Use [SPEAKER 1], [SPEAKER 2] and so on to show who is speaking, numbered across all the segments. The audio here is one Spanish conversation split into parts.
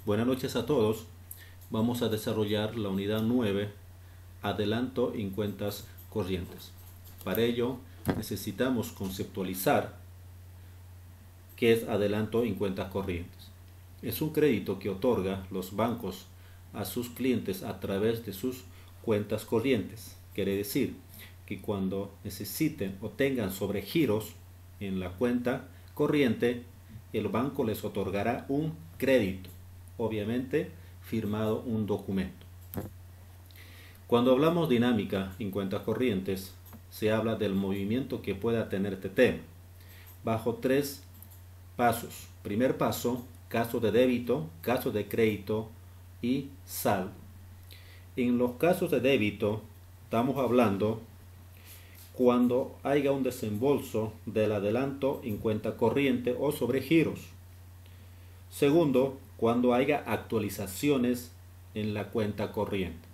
[SPEAKER 1] Buenas noches a todos. Vamos a desarrollar la unidad 9, adelanto en cuentas corrientes. Para ello necesitamos conceptualizar qué es adelanto en cuentas corrientes. Es un crédito que otorga los bancos a sus clientes a través de sus cuentas corrientes. Quiere decir que cuando necesiten o tengan sobregiros en la cuenta corriente, el banco les otorgará un crédito, obviamente firmado un documento. Cuando hablamos dinámica en cuentas corrientes, se habla del movimiento que pueda tener este tema, bajo tres pasos. Primer paso, caso de débito, caso de crédito y saldo. En los casos de débito, estamos hablando cuando haya un desembolso del adelanto en cuenta corriente o sobregiros. Segundo, cuando haya actualizaciones en la cuenta corriente.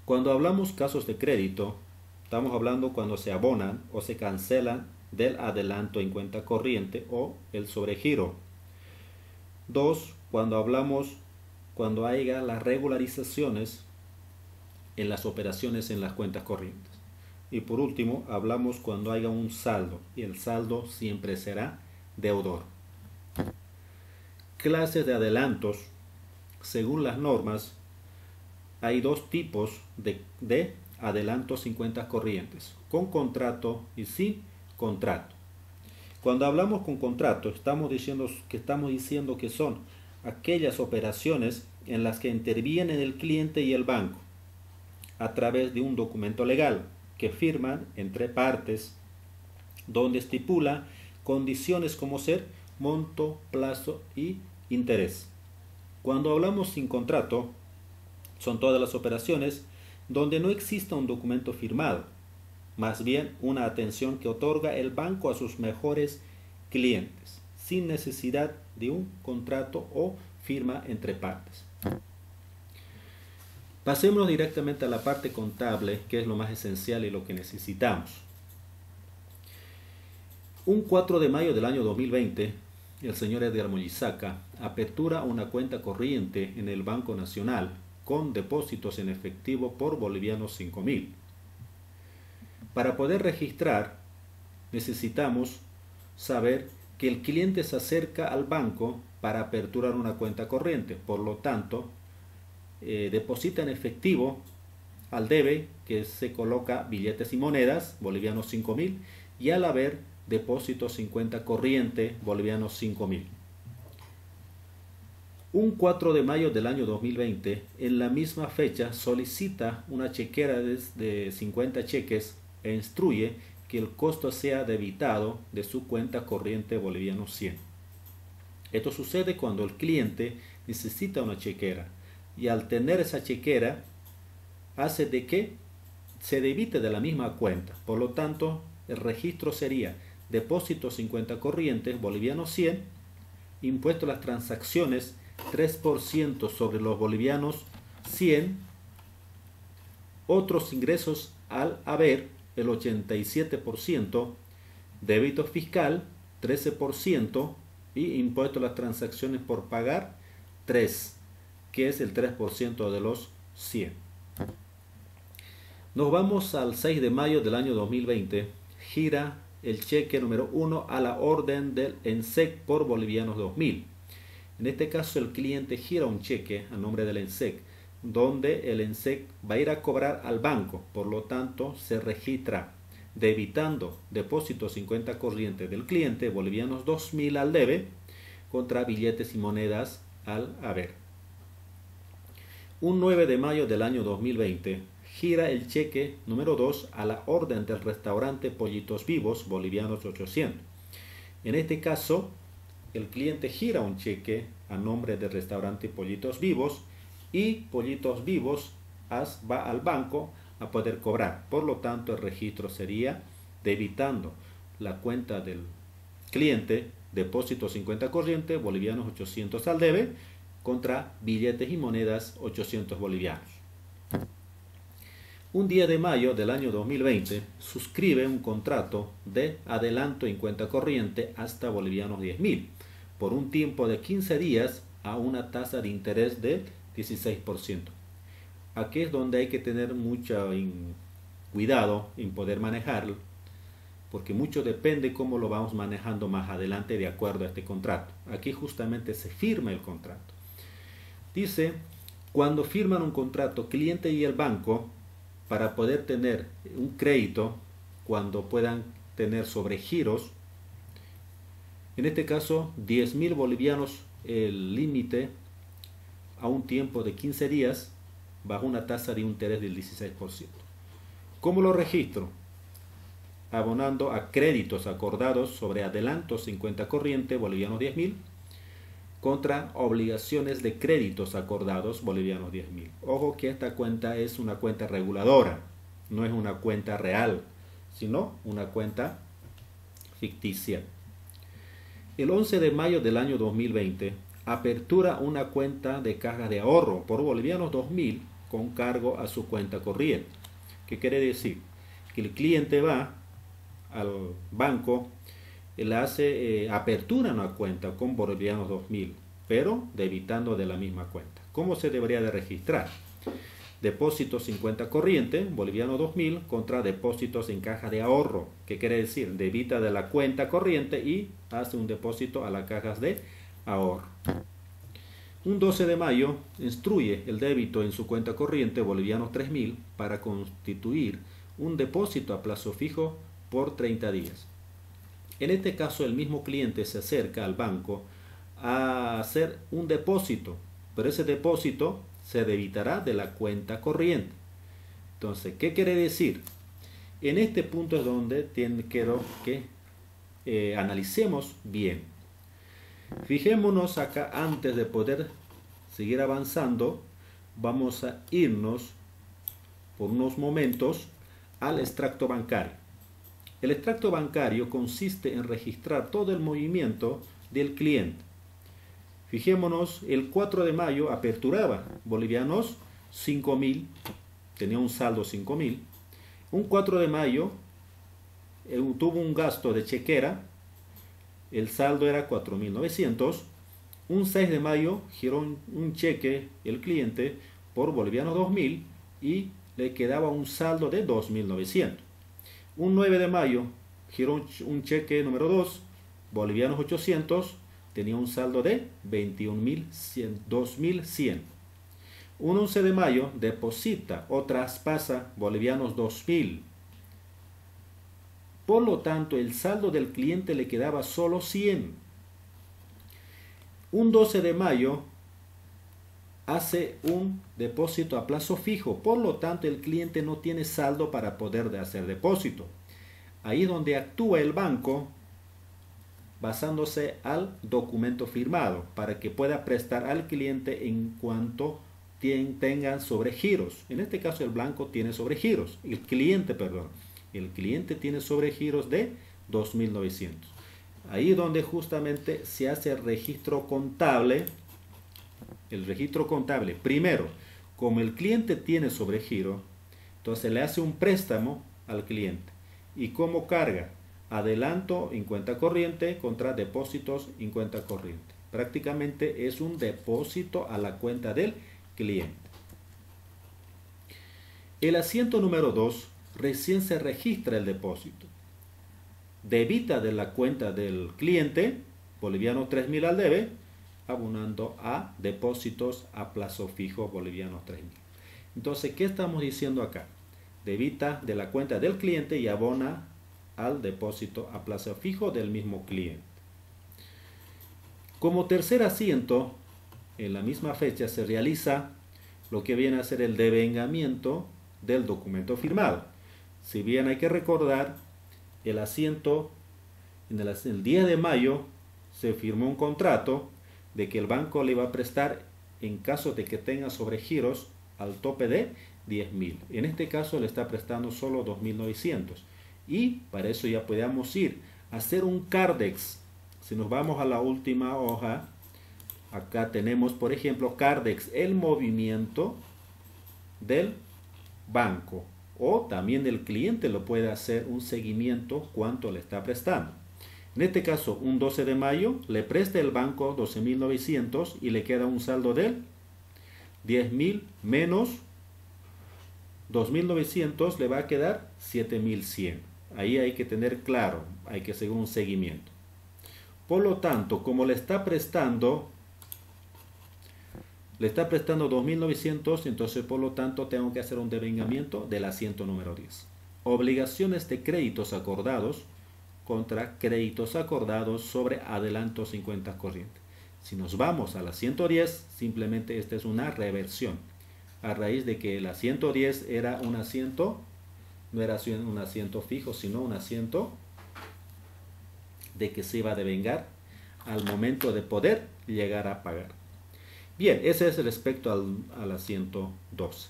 [SPEAKER 1] Cuando hablamos casos de crédito, estamos hablando cuando se abonan o se cancelan del adelanto en cuenta corriente o el sobregiro. Dos, cuando haya las regularizaciones en las operaciones en las cuentas corrientes. Y por último, hablamos cuando haya un saldo, y el saldo siempre será deudor. Clases de adelantos. Según las normas, hay dos tipos de adelantos en cuentas corrientes, con contrato y sin contrato. Cuando hablamos con contrato, estamos diciendo que son aquellas operaciones en las que intervienen el cliente y el banco a través de un documento legal que firman entre partes, donde estipula condiciones como ser monto, plazo y interés. Cuando hablamos sin contrato, son todas las operaciones donde no exista un documento firmado, más bien una atención que otorga el banco a sus mejores clientes, sin necesidad de un contrato o firma entre partes. Pasemos directamente a la parte contable, que es lo más esencial y lo que necesitamos. Un 4 de mayo del año 2020, el señor Edgar Mojisaca apertura una cuenta corriente en el Banco Nacional con depósitos en efectivo por bolivianos 5.000. Para poder registrar, necesitamos saber que el cliente se acerca al banco para aperturar una cuenta corriente. Por lo tanto, deposita en efectivo al debe, que se coloca billetes y monedas, bolivianos 5.000, y al haber depósitos en cuenta corriente, bolivianos 5.000. Un 4 de mayo del año 2020, en la misma fecha, solicita una chequera de 50 cheques e instruye que el costo sea debitado de su cuenta corriente bolivianos 100. Esto sucede cuando el cliente necesita una chequera y al tener esa chequera hace de que se debite de la misma cuenta. Por lo tanto, el registro sería depósito 50 corrientes bolivianos 100, impuesto a las transacciones 3% sobre los bolivianos 100, otros ingresos al haber el 87%, débito fiscal 13% y impuesto a las transacciones por pagar 3%, que es el 3% de los 100. Nos vamos al 6 de mayo del año 2020, gira el cheque número 1 a la orden del ENSEC por bolivianos 2.000. En este caso el cliente gira un cheque a nombre del ENSEC, donde el ENSEC va a ir a cobrar al banco, por lo tanto se registra debitando depósito 50 corriente del cliente, bolivianos 2.000 al debe, contra billetes y monedas al haber. Un 9 de mayo del año 2020, gira el cheque número 2 a la orden del restaurante Pollitos Vivos, bolivianos 800. En este caso, el cliente gira un cheque a nombre del restaurante Pollitos Vivos y Pollitos Vivos va al banco a poder cobrar. Por lo tanto, el registro sería debitando la cuenta del cliente, depósito 50 corriente, bolivianos 800 al debe, contra billetes y monedas 800 bolivianos. Un 10 de mayo del año 2020 suscribe un contrato de adelanto en cuenta corriente hasta bolivianos 10.000 por un tiempo de 15 días a una tasa de interés de 16%. Aquí es donde hay que tener mucho cuidado en poder manejarlo, porque mucho depende cómo lo vamos manejando más adelante de acuerdo a este contrato. Aquí justamente se firma el contrato. Dice, cuando firman un contrato cliente y el banco, para poder tener un crédito, cuando puedan tener sobregiros, en este caso 10.000 bolivianos el límite a un tiempo de 15 días bajo una tasa de interés del 16%. ¿Cómo lo registro? Abonando a créditos acordados sobre adelantos 50 corriente bolivianos 10.000 contra obligaciones de créditos acordados bolivianos 10.000. Ojo que esta cuenta es una cuenta reguladora, no es una cuenta real, sino una cuenta ficticia. El 11 de mayo del año 2020, apertura una cuenta de caja de ahorro por bolivianos 2.000 con cargo a su cuenta corriente. ¿Qué quiere decir? Que el cliente va al banco, le hace apertura una cuenta con bolivianos 2.000, pero debitando de la misma cuenta. ¿Cómo se debería de registrar? Depósitos 50 corriente, boliviano 2.000, contra depósitos en caja de ahorro. ¿Qué quiere decir? Debita de la cuenta corriente y hace un depósito a las cajas de ahorro. Un 12 de mayo instruye el débito en su cuenta corriente, bolivianos 3.000, para constituir un depósito a plazo fijo por 30 días. En este caso, el mismo cliente se acerca al banco a hacer un depósito, pero ese depósito se debitará de la cuenta corriente. Entonces, ¿qué quiere decir? En este punto es donde quiero que analicemos bien. Fijémonos acá, antes de poder seguir avanzando, vamos a irnos por unos momentos al extracto bancario. El extracto bancario consiste en registrar todo el movimiento del cliente. Fijémonos, el 4 de mayo aperturaba bolivianos 5.000, tenía un saldo 5.000. Un 4 de mayo tuvo un gasto de chequera, el saldo era 4.900. Un 6 de mayo giró un cheque el cliente por bolivianos 2.000 y le quedaba un saldo de 2.900. Un 9 de mayo giró un cheque número 2, bolivianos 800, tenía un saldo de 21.2.100. Un 11 de mayo deposita o traspasa bolivianos 2.000. Por lo tanto, el saldo del cliente le quedaba solo 100. Un 12 de mayo hace un depósito a plazo fijo, por lo tanto el cliente no tiene saldo para poder hacer depósito. Ahí es donde actúa el banco basándose al documento firmado para que pueda prestar al cliente en cuanto tengan sobregiros. En este caso el banco tiene sobregiros, el cliente tiene sobregiros de 2.900. Ahí es donde justamente se hace el registro contable. El registro contable, primero, como el cliente tiene sobregiro, entonces le hace un préstamo al cliente. ¿Y cómo carga? Adelanto en cuenta corriente contra depósitos en cuenta corriente. Prácticamente es un depósito a la cuenta del cliente. El asiento número 2, recién se registra el depósito. Debita de la cuenta del cliente, boliviano 3.000 al debe, abonando a depósitos a plazo fijo bolivianos 3.000. Entonces, ¿qué estamos diciendo acá? Debita de la cuenta del cliente y abona al depósito a plazo fijo del mismo cliente. Como tercer asiento, en la misma fecha se realiza lo que viene a ser el devengamiento del documento firmado. Si bien hay que recordar, el asiento en el 10 de mayo se firmó un contrato de que el banco le iba a prestar en caso de que tenga sobregiros al tope de 10.000. En este caso le está prestando solo 2.900. Y para eso ya podemos ir a hacer un Cardex. Si nos vamos a la última hoja, acá tenemos, por ejemplo, Cardex, el movimiento del banco. O también el cliente lo puede hacer un seguimiento cuánto le está prestando. En este caso, un 12 de mayo, le presta el banco 12.900 y le queda un saldo de 10.000 menos 2.900, le va a quedar 7.100. Ahí hay que tener claro, hay que seguir un seguimiento. Por lo tanto, como le está prestando 2.900, entonces por lo tanto tengo que hacer un devengamiento del asiento número 10. Obligaciones de créditos acordados contra créditos acordados sobre adelantos en cuentas corrientes. Si nos vamos al asiento 10, simplemente esta es una reversión. A raíz de que el asiento 10 era un asiento, no era un asiento fijo, sino un asiento de que se iba a devengar al momento de poder llegar a pagar. Bien, ese es respecto al asiento 12.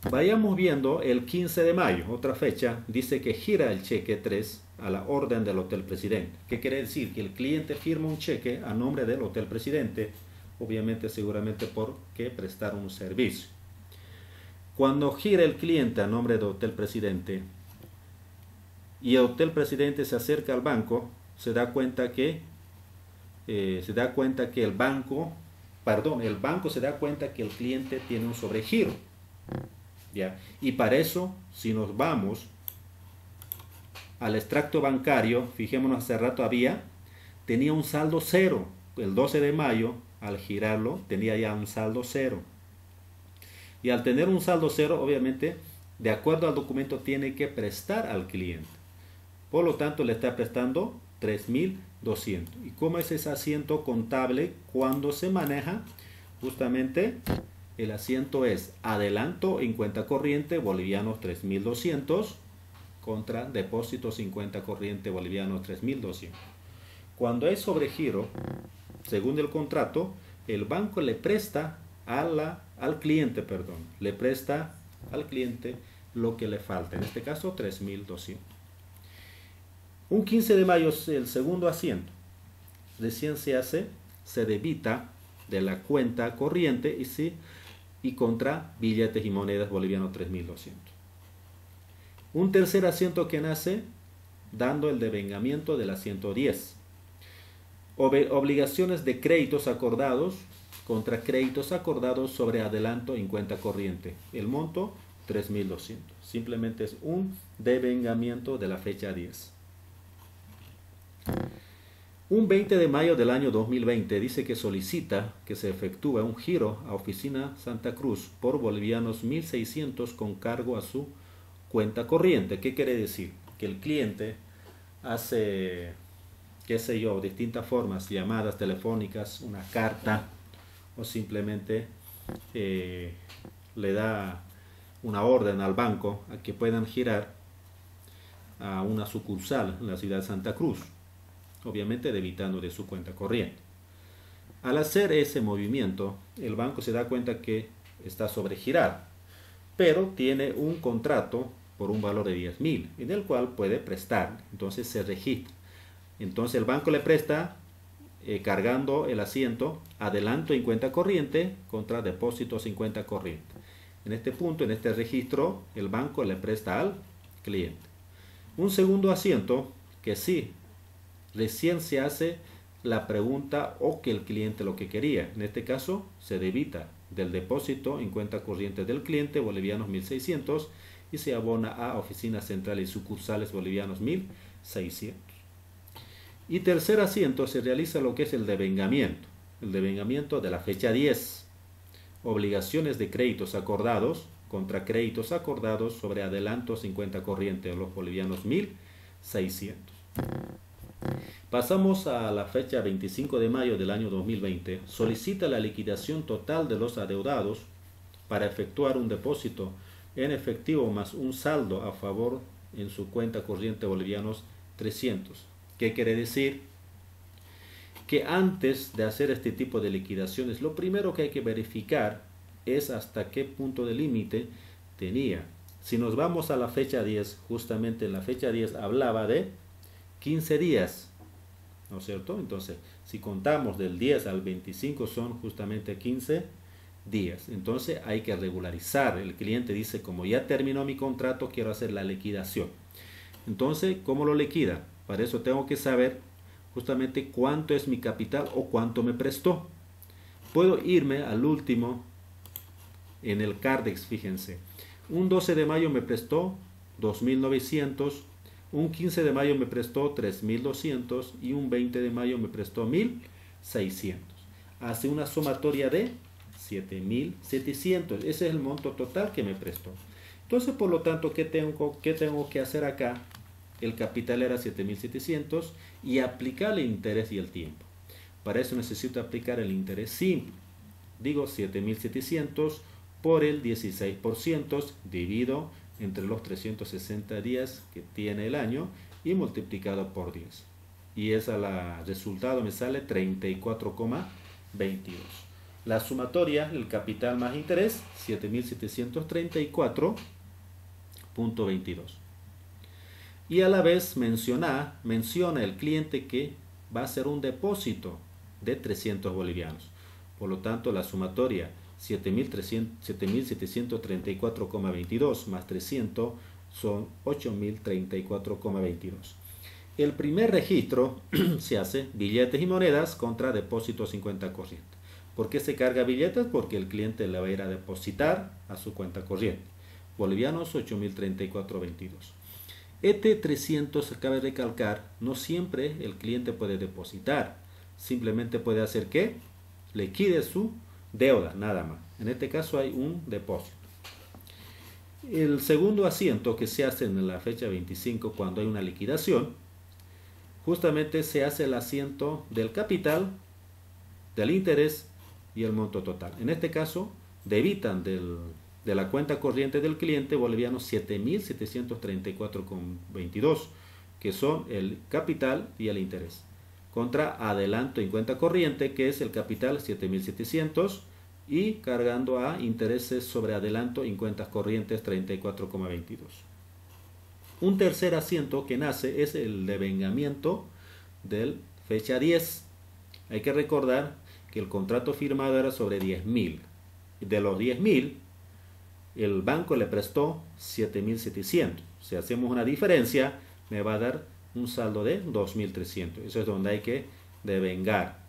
[SPEAKER 1] Vayamos viendo el 15 de mayo, otra fecha, dice que gira el cheque 3 a la orden del Hotel Presidente. ¿Qué quiere decir? Que el cliente firma un cheque a nombre del Hotel Presidente, obviamente seguramente porque prestaron un servicio. Cuando gira el cliente a nombre del Hotel Presidente y el Hotel Presidente se acerca al banco, se da cuenta que el banco se da cuenta que el cliente tiene un sobregiro. ¿Ya? Y para eso, si nos vamos al extracto bancario, fijémonos, hace rato tenía un saldo cero. El 12 de mayo, al girarlo, tenía ya un saldo cero. Y al tener un saldo cero, obviamente, de acuerdo al documento, tiene que prestar al cliente. Por lo tanto, le está prestando 3.200. ¿Y cómo es ese asiento contable cuando se maneja? Justamente el asiento es adelanto en cuenta corriente bolivianos 3.200 contra depósitos en cuenta corriente bolivianos 3.200. Cuando hay sobregiro, según el contrato, el banco le presta al cliente lo que le falta, en este caso 3.200. Un 15 de mayo es el segundo asiento. Recién se debita de la cuenta corriente y contra billetes y monedas bolivianos 3.200. Un tercer asiento que nace dando el devengamiento del asiento 10. Obligaciones de créditos acordados contra créditos acordados sobre adelanto en cuenta corriente. El monto 3.200. Simplemente es un devengamiento de la fecha 10. Un 20 de mayo del año 2020 dice que solicita que se efectúe un giro a Oficina Santa Cruz por bolivianos 1.600 con cargo a su cuenta corriente. ¿Qué quiere decir? Que el cliente hace, qué sé yo, distintas formas, llamadas telefónicas, una carta o simplemente le da una orden al banco a que puedan girar a una sucursal en la ciudad de Santa Cruz, obviamente debitando de su cuenta corriente. Al hacer ese movimiento, el banco se da cuenta que está sobregirado, pero tiene un contrato por un valor de 10.000, en el cual puede prestar, entonces se registra. Entonces el banco le presta cargando el asiento adelanto en cuenta corriente contra depósitos en cuenta corriente. En este punto, en este registro, el banco le presta al cliente. Un segundo asiento que sí, recién se hace la pregunta o que el cliente lo que quería. En este caso, se debita del depósito en cuenta corriente del cliente, bolivianos 1.600, y se abona a oficinas centrales y sucursales bolivianos 1.600. Y tercer asiento, se realiza lo que es el devengamiento de la fecha 10. Obligaciones de créditos acordados contra créditos acordados sobre adelantos en cuenta corriente de los bolivianos 1.600. Pasamos a la fecha 25 de mayo del año 2020. Solicita la liquidación total de los adeudados para efectuar un depósito en efectivo más un saldo a favor en su cuenta corriente bolivianos 300. ¿Qué quiere decir? Que antes de hacer este tipo de liquidaciones, lo primero que hay que verificar es hasta qué punto de límite tenía. Si nos vamos a la fecha 10, justamente en la fecha 10 hablaba de 15 días, ¿no es cierto? Entonces, si contamos del 10 al 25 son justamente 15 días. Entonces hay que regularizar. El cliente dice, como ya terminó mi contrato, quiero hacer la liquidación. Entonces, ¿cómo lo liquida? Para eso tengo que saber justamente cuánto es mi capital o cuánto me prestó. Puedo irme al último en el Cardex, fíjense. Un 12 de mayo me prestó 2.900, un 15 de mayo me prestó 3.200 y un 20 de mayo me prestó 1.600. Hace una sumatoria de 7.700. Ese es el monto total que me prestó. Entonces, por lo tanto, ¿qué tengo que hacer acá? El capital era 7.700 y aplicar el interés y el tiempo. Para eso necesito aplicar el interés simple. Digo 7.700 por el 16%, divido entre los 360 días que tiene el año y multiplicado por 10. Y ese resultado me sale 34,22. La sumatoria, el capital más interés, 7.734,22. Y a la vez menciona el cliente que va a hacer un depósito de 300 bolivianos. Por lo tanto, la sumatoria 7.734,22 más 300 son 8.034,22. El primer registro se hace billetes y monedas contra depósito 50 corriente. ¿Por qué se carga billetes? Porque el cliente le va a ir a depositar a su cuenta corriente. Bolivianos 8.034,22. Este 300, cabe recalcar, no siempre el cliente puede depositar. Simplemente puede hacer que liquide su deuda, nada más. En este caso hay un depósito. El segundo asiento que se hace en la fecha 25 cuando hay una liquidación, justamente se hace el asiento del capital, del interés y el monto total. En este caso, debitan de la cuenta corriente del cliente boliviano 7.734,22, que son el capital y el interés, contra adelanto en cuenta corriente, que es el capital 7.700, y cargando a intereses sobre adelanto en cuentas corrientes 34,22. Un tercer asiento que nace es el devengamiento del fecha 10. Hay que recordar que el contrato firmado era sobre 10.000. De los 10.000, el banco le prestó 7.700. Si hacemos una diferencia, me va a dar un saldo de 2.300. Eso es donde hay que devengar.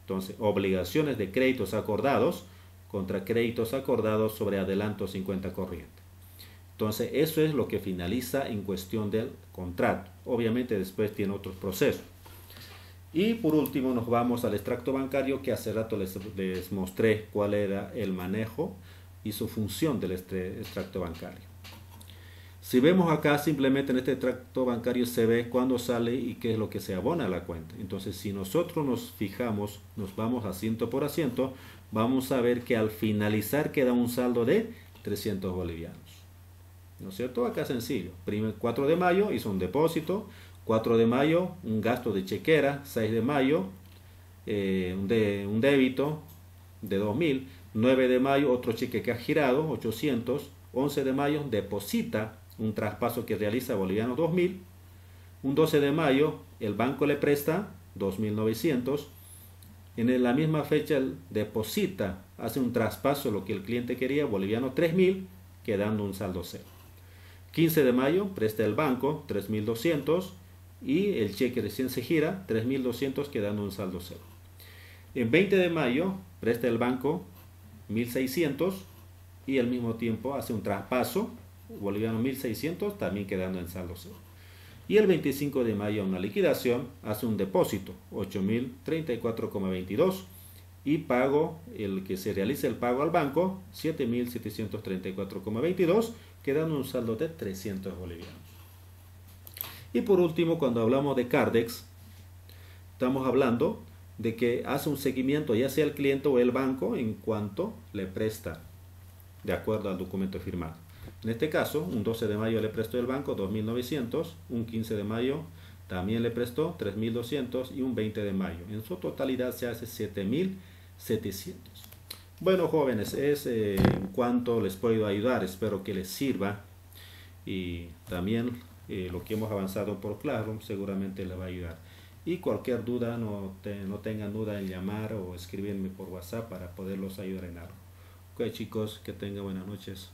[SPEAKER 1] Entonces, obligaciones de créditos acordados contra créditos acordados sobre adelantos en cuenta corriente. Entonces, eso es lo que finaliza en cuestión del contrato. Obviamente, después tiene otros procesos. Y por último, nos vamos al extracto bancario, que hace rato les mostré cuál era el manejo y su función del extracto bancario. Si vemos acá, simplemente en este extracto bancario se ve cuándo sale y qué es lo que se abona a la cuenta. Entonces, si nosotros nos fijamos, nos vamos asiento por asiento, vamos a ver que al finalizar queda un saldo de 300 bolivianos. ¿No es cierto? Acá sencillo. 4 de mayo hizo un depósito, 4 de mayo un gasto de chequera, 6 de mayo un débito de 2.000, 9 de mayo otro cheque que ha girado, 800, 11 de mayo deposita un traspaso que realiza boliviano 2.000, un 12 de mayo el banco le presta 2.900, en la misma fecha deposita, hace un traspaso lo que el cliente quería, boliviano 3.000, quedando un saldo cero. 15 de mayo presta el banco 3.200 y el cheque recién se gira 3.200, quedando un saldo cero. En 20 de mayo presta el banco 1.600 y al mismo tiempo hace un traspaso boliviano 1.600, también quedando en saldo cero. Y el 25 de mayo una liquidación, hace un depósito 8.034,22 y pago, el que se realice el pago al banco 7.734,22, quedando un saldo de 300 bolivianos. Y por último, cuando hablamos de Cardex, estamos hablando de que hace un seguimiento ya sea el cliente o el banco en cuanto le presta de acuerdo al documento firmado. En este caso, un 12 de mayo le prestó el banco 2.900, un 15 de mayo también le prestó 3.200 y un 20 de mayo. En su totalidad se hace 7.700. Bueno, jóvenes, es en cuanto les puedo ayudar. Espero que les sirva y también lo que hemos avanzado por Classroom seguramente les va a ayudar. Y cualquier duda, no tengan duda en llamar o escribirme por WhatsApp para poderlos ayudar en algo. Ok, chicos, que tengan buenas noches.